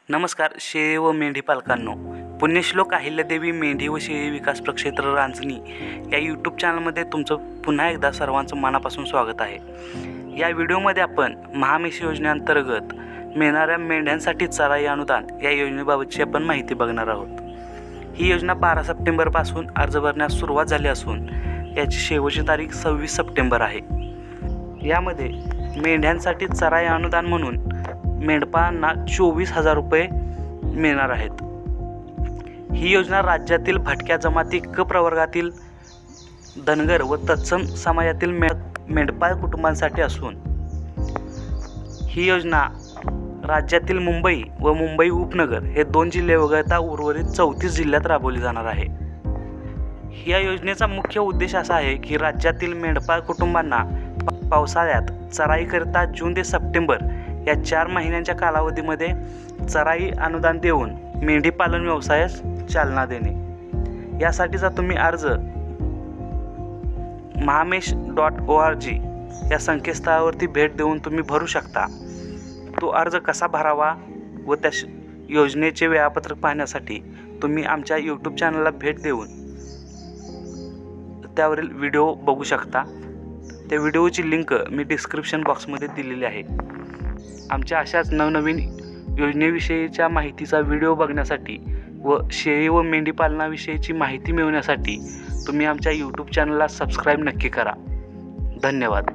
नमस्कार शेळी व मेंढी पालकांनो, पुण्यश्लोक अहिल्यादेवी मेंढी व शेळी विकास प्रक्षेत्र रांजणी या यूट्यूब चॅनलमध्ये तुमचं पुन्हा एकदा सर्वांचं मनापासून स्वागत आहे। या व्हिडिओमध्ये आपण महामेष योजनेअंतर्गत मिळणाऱ्या मेंढ्यांसाठी चराई अनुदान या योजनेबाबतची आपण माहिती बघणार आहोत। ही योजना 12 सप्टेंबरपासून अर्ज भरण्यास सुरुवात झाली असून याची शेवटची तारीख 26 सप्टेंबर आहे। यामध्ये मेंढ्यांसाठी चराई अनुदान म्हणून मेंढपाळांना 24,000 रुपये मिळणार आहेत। ही योजना राज्यातील भटक्या जमाती क प्रवर्गातील धनगर व तत्सम समाजातील मेंढपाळ कुटुंबांसाठी असून ही योजना राज्यातील मुंबई व मुंबई उपनगर हे 2 जिल्हे वगळता उर्वरित 34 जिल्ह्यात राबवली जाणार आहे। या योजनेचा मुख्य उद्देश असा आहे की राज्यातील मेंढपाळ कुटुंबांना पावसाळ्यात चराईकरिता जून ते सप्टेंबर या 4 महिन्यांच्या कालावधीमध्ये चराई अनुदान देऊन मेंढी पालन व्यवसायास चालना देणे। यासाठीचा तुम्ही अर्ज mahamesh.org या संकेतस्थळावरती भेट देऊन तुम्ही भरू शकता। तो अर्ज कसा भरावा व त्या योजनेचे वेळापत्रक पाहण्यासाठी तुम्ही आमच्या यूट्यूब चॅनलला भेट देऊन त्यावरील व्हिडिओ बघू शकता। त्या व्हिडिओची लिंक मी डिस्क्रिप्शन बॉक्समध्ये दिलेली आहे। आमच्या अशाच नवनवीन योजनेविषयीच्या माहितीचा व्हिडिओ बघण्यासाठी व शेळी व मेंढी पालनाविषयीची माहिती मिळवण्यासाठी तुम्ही आमच्या यूट्यूब चॅनलला सबस्क्राईब नक्की करा। धन्यवाद।